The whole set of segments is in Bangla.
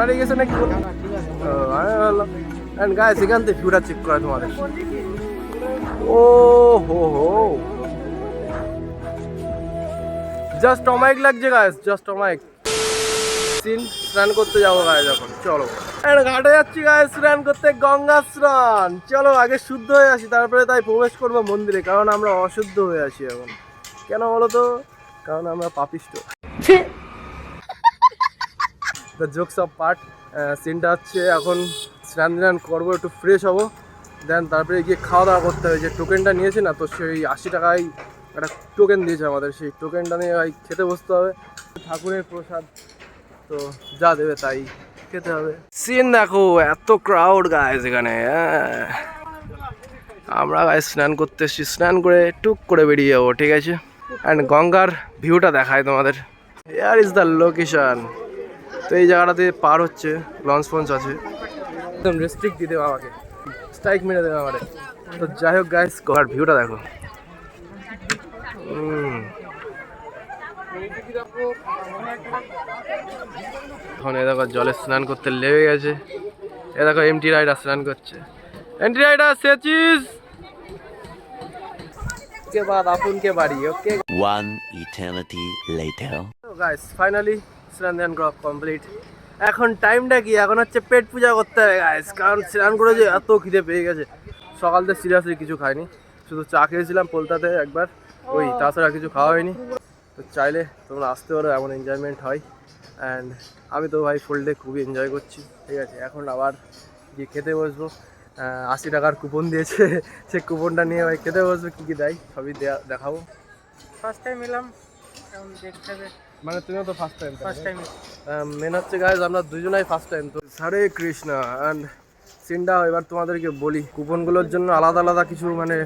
হারিয়ে গেছে নাকি বলো? এন্ড গাইস এখান থেকে ভিউটা চেক করা তোমাদের। ও হো হো, জাস্ট অমাইক লাগছে গাইস, জাস্ট অমাইক। স্নান করতে যাবো গাইস এখন, চলো। ঘাটে যাচ্ছি গাইস স্নান করতে, গঙ্গা স্নান। চলো আগে শুদ্ধ হয়ে আসি, তারপরে তাই প্রবেশ করবো মন্দিরে, কারণ আমরা অশুদ্ধ হয়ে আসি এখন। কেন বলো তো? কারণ আমরা পাপিষ্ট। The jokes of part. সিনটা হচ্ছে এখন স্নান করবো, একটু ফ্রেশ হবো, দেন তারপরে গিয়ে খাওয়া দাওয়া করতে হবে। যে টোকেনটা নিয়েছি না, তো সেই 80 টাকায় একটা টোকেন দিয়েছে আমাদের, সেই টোকেনটা নিয়ে ভাই খেতে বসতে হবে। ঠাকুরের প্রসাদ, তো যা দেবে তাই খেতে হবে। সিন দেখো, এত ক্রাউড গাইস এখানে। আমরা গাইস স্নান করতে এসেছি, স্নান করে টুক করে বেরিয়ে যাবো, ঠিক আছে? অ্যান্ড গঙ্গার ভিউটা দেখায় তোমাদের। Here is the location. তো এই জায়গাটাতে পার হচ্ছে, লঞ্চ ফঞ্চ আছে, একদম রেস্ট্রিক্ট দিয়ে দেবে আমাকে, স্ট্রাইক মেরে দেবে আমারে। তো যাই হোক গাইস, গঙ্গার ভিউটা দেখো। এখন এ দেখো জলে স্নান করতে লেগে গেছে। এ দেখো এমটি রাইডার স্নান করছে। এমটি রাইডার সেচিস के बाद अपन के बारी। Okay, One eternity later. তো গাইস ফাইনালি স্নান ধ্যান করা কমপ্লিট। এখন টাইমটা কি? এখন হচ্ছে পেট পূজা করতে হবে গাইস, কারণ স্নান করে যে এত খিদে পেয়ে গেছে। সকাল থেকে সিরিয়াসলি কিছু খাইনি, শুধু চা খেয়েছিলাম পোলতাতে একবার, ওই তাছাড়া কিছু খাওয়া হয়নি। তো চাইলে তোমরা আসতে পারো, এমন এনজয়মেন্ট হয়। অ্যান্ড আমি তো ভাই ফুল ডে খুবই এনজয় করছি, ঠিক আছে? এখন আবার গিয়ে খেতে বসবো। 80 টাকার কুপন দিয়েছে, সে কুপনটা নিয়ে ভাই খেতে বসবো। কী কী দেয় সবই দেখাবো। ফার্স্ট টাইম এলাম, এখন দেখতে হবে। মানে তুমিও তো first time? First time. Main হচ্ছে গাইজ আমরা দুজনাই ফার্স্ট টাইম। তো হরে কৃষ্ণা। অ্যান্ড সিনটা এবার তোমাদেরকে বলি, কুপনগুলোর জন্য আলাদা আলাদা কিছু মানে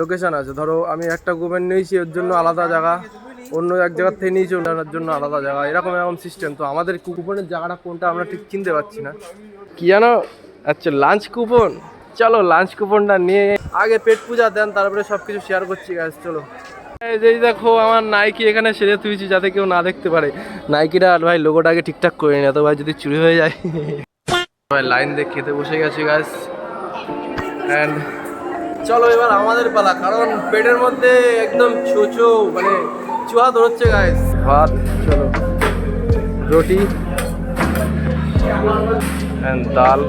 লোকেশান আছে। ধরো আমি একটা কুপন নিয়েছি, ওর জন্য আলাদা জায়গা, অন্য এক জায়গার থেকে নিয়েছি ওটার জন্য আলাদা জায়গা, এরকম এরকম সিস্টেম। তো আমাদের কুপনের জায়গাটা কোনটা আমরা ঠিক চিনতে পারছি না। কি জানো? আচ্ছা, লাঞ্চ কুপন। চলো লাঞ্চ কুপনটা নিয়ে আগে পেট পূজা দেন, তারপরে সব কিছু শেয়ার করছি গাইজ, চলো। এই দেখো আমার নাইকি এখানে সেরে তুইছি, যাতে কেউ না দেখতে পারে। নাইকিটা আর ভাই লোগোটাকে ঠিকঠাক করে নি, তো ভাই যদি চুরি হয়ে যায়। ভাই লাইন দিয়ে খেতে বসে গেছি গাইজ। অ্যান্ড চলো এবার আমাদের পালা, কারণ পেটের মধ্যে একদম ছোচো মানে চুয়া ধরছে গাইজ। ভাত, চলো, রুটি অ্যান্ড ডাল,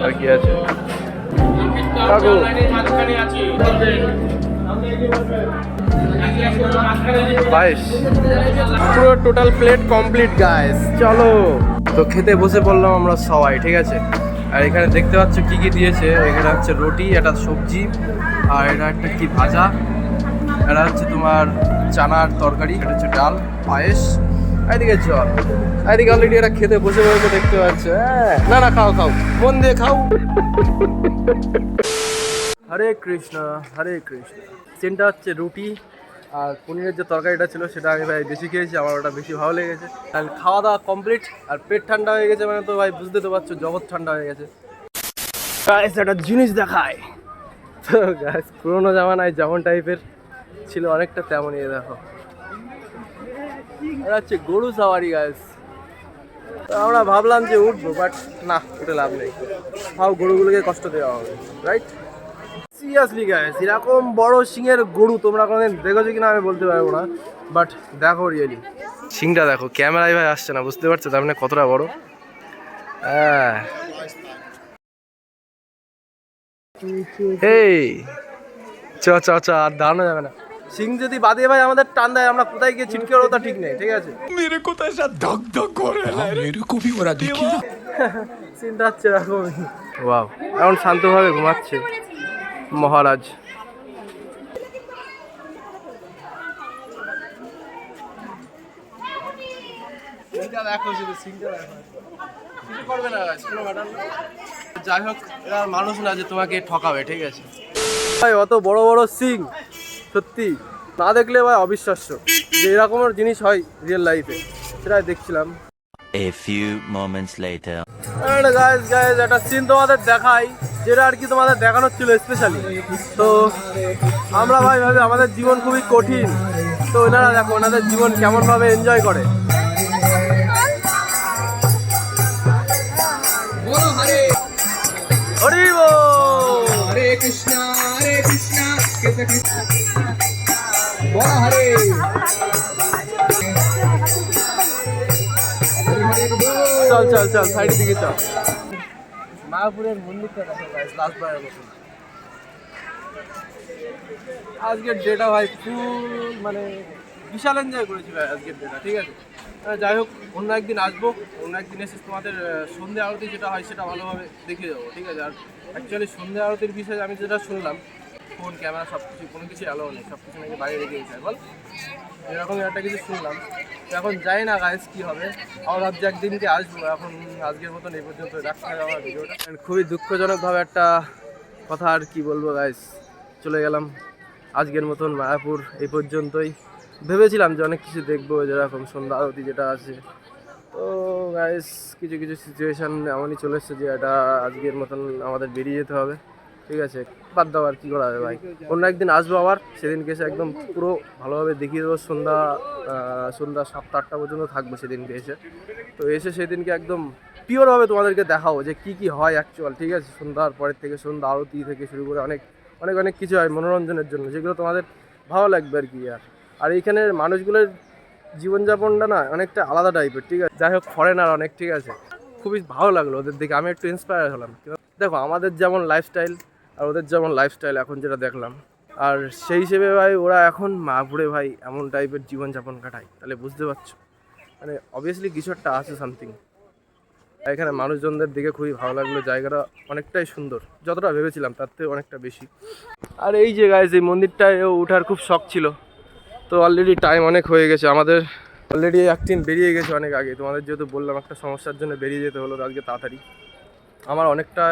আর কি আছে কাকু? বাইশ, পুরো টোটাল প্লেট কমপ্লিট গাইস। চলো তো খেতে বসে পড়লাম আমরা সবাই, ঠিক আছে? আর এখানে দেখতে পাচ্ছ কি কি দিয়েছে। এখানে হচ্ছে রুটি, একটা সবজি, আর এটা একটা কি ভাজা, এটা হচ্ছে তোমার চানার তরকারি, এটা হচ্ছে ডাল, পায়েস, এদিকে জল। এদিকে অলরেডি এরা খেতে বসে বসে দেখতে পাচ্ছে। না না, খাও খাও, মন দিয়ে খাও। হরে কৃষ্ণ হরে কৃষ্ণ। সিনটা হচ্ছে রুটি আর পনিরের যে তরকারিটা ছিল সেটা আমি ভাই বেশি খেয়েছি, আমার ওটা বেশি ভালো লেগেছে। আর খাওয়া দাওয়া কমপ্লিট, আর পেট ঠান্ডা হয়ে গেছে, মানে তো ভাই বুঝতে তো পারছো জগৎ ঠান্ডা হয়ে গেছে। গাইস একটা জিনিস দেখায়, তো গাইস পুরোনো জামানায় যেমন টাইপের ছিল অনেকটা তেমনই। দেখো এটা হচ্ছে গরু সাওয়ারি গাইস। তো আমরা ভাবলাম যে উঠবো, বাট না, উঠে লাভ নেই, তাও গরুগুলোকে কষ্ট দেওয়া হবে, রাইট? সিরিয়াসলি গাইস, এরকম বড় সিংয়ের গরু তোমরা কোনোদিন দেখেছো কিনা আমি বলতে পারবো না, বাট দেখো রিয়েলি সিংটা দেখো। ক্যামেরায় ভাই আসছে না, বুঝতে পারছো তার মানে কতটা বড়। এই চ চ চ, আর দাঁড়ানো যাবে না। সিং যদি বাদে ভাই আমাদের টান দেয়, আমরা কোথায় গিয়ে ছিটকে ওর তা ঠিক নেই, ঠিক আছে? मेरे को तो ऐसा धक धक हो रहा है, मेरे को भी हो रहा, देखिए ना। সিনটা হচ্ছে এরকমই। ওয়াও, এখন শান্তভাবে ঘুমাচ্ছে মহারাজ। দেখো শুধু সিংটা দেখো, কিছু করবে না, কোনো ম্যাটার না। যাই হোক, এরা মানুষ না যে তোমাকে ঠকাবে, ঠিক আছে? ভাই অত বড় বড় সিং সত্যি না দেখলে ভাই অবিশ্বাস্য যে এরকমের জিনিস হয় রিয়েল লাইফে, সেটাই দেখছিলাম। A few moments later. And guys একটা সিন তোমাদের দেখাই, যেটা আর কি তোমাদের দেখানোর ছিল স্পেশালি। তো আমরা ভাই ভাবি আমাদের জীবন খুবই কঠিন, তো ওনারা দেখো ওনাদের জীবন কেমনভাবে এনজয় করে। হরি বল। हरे कृष्णा कृष्ण कृष्ण बोला हरे চল চল চল সাইডের দিকে চল। মায়াপুরের মন্দিরটা দেখো গাইস, লাস্ট বারের মতন। আজকের ডেটা ভাই ফুল মানে বিশাল এনজয় করেছি ভাই আজকের ডেটা, ঠিক আছে। যাই হোক, অন্য একদিন আসবো, অন্য একদিন এসে তোমাদের সন্ধ্যে আরতি যেটা হয় সেটা ভালোভাবে দেখে যাবো, ঠিক আছে। আর অ্যাকচুয়ালি সন্ধ্যে আরতির বিষয়ে আমি যেটা শুনলাম, ফোন ক্যামেরা সব কিছু কোনো কিছু অ্যালাউ নেই, সব কিছু নাকি বাইরে রেখে দিতে হয় বল, এরকম একটা কিছু শুনলাম। তো এখন যাই না গাইস কী হবে, আবার ভাবছি একদিনকে আসবো। এখন আজকের মতন এই পর্যন্ত রাখতে হবে আমার ভিডিওটা। খুবই দুঃখজনকভাবে একটা কথা, আর কি বলবো গাইস, চলে গেলাম। আজকের মতন মায়াপুর এই পর্যন্তই। ভেবেছিলাম যে অনেক কিছু দেখবো, যেরকম সন্ধ্যা আরতি যেটা আছে। তো গাইস কিছু কিছু সিচুয়েশান এমনই চলে এসছে যে এটা আজকের মতন আমাদের বেরিয়ে যেতে হবে, ঠিক আছে। বাদ দাও, আর কী করা হবে ভাই। অন্য একদিন আসবো আবার, সেদিনকে এসে একদম পুরো ভালোভাবে দেখিয়ে দেবো। সন্ধ্যা 7টা-8টা পর্যন্ত থাকবো সেদিনকে এসে। তো এসে সেদিনকে একদম পিওরভাবে তোমাদেরকে দেখাবো যে কী কী হয় অ্যাকচুয়াল, ঠিক আছে। সন্ধ্যার পরের থেকে সন্ধ্যা আরতি থেকে শুরু করে অনেক অনেক অনেক কিছু হয় মনোরঞ্জনের জন্য, যেগুলো তোমাদের ভালো লাগবে আর কি। আর এইখানের মানুষগুলোর জীবনযাপনটা না অনেকটা আলাদা টাইপের, ঠিক আছে। যাই হোক, ফরেনার অনেক, ঠিক আছে। খুবই ভালো লাগলো ওদের দেখে, আমি একটু ইন্সপায়ার হলাম। দেখো আমাদের যেমন লাইফস্টাইল আর ওদের যেমন লাইফস্টাইল এখন যেটা দেখলাম, আর সেই হিসেবে ভাই ওরা এখন মায়াপুরে ভাই এমন টাইপের জীবনযাপন কাটায়, তাহলে বুঝতে পারছো মানে অবভিয়াসলি কিছু একটা আছে সামথিং। এখানে মানুষজনদের দিকে খুবই ভালো লাগলো, জায়গাটা অনেকটাই সুন্দর, যতটা ভেবেছিলাম তার থেকে অনেকটা বেশি। আর এই যে গাইজ, এই মন্দিরটায় ওঠার খুব শখ ছিল, তো অলরেডি টাইম অনেক হয়ে গেছে আমাদের, অলরেডি একদিন বেরিয়ে গেছে অনেক আগে। তোমাদের যেহেতু বললাম একটা সমস্যার জন্য বেরিয়ে যেতে হলো আজকে তাড়াতাড়ি। আমার অনেকটা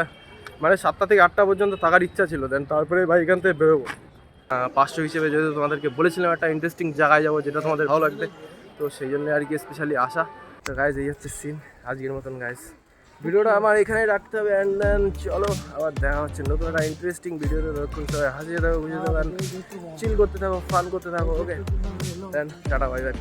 মানে 7টা থেকে 8টা পর্যন্ত থাকার ইচ্ছা ছিল, দেন তারপরে ভাই এখান থেকে বেরোবো। 500 হিসেবে যেহেতু তোমাদেরকে বলেছিলাম একটা ইন্টারেস্টিং জায়গায় যাবো যেটা তোমাদের ভালো লাগবে, তো সেই জন্য আর কি স্পেশালি আসা। তো গাইজ এই হচ্ছে সিন আজকের মতন। গাইজ ভিডিওটা আমার এখানেই রাখতে হবে, অ্যান্ড দেন চলো আবার দেখা হচ্ছে নতুন একটা ইন্টারেস্টিং ভিডিওতে। ততক্ষণ সবাই হাসিয়ে থাকো, বুঝে থাকো, চিল করতে থাকো, ফান করতে থাকো। ওকে দেন টাটা, বাই বাই।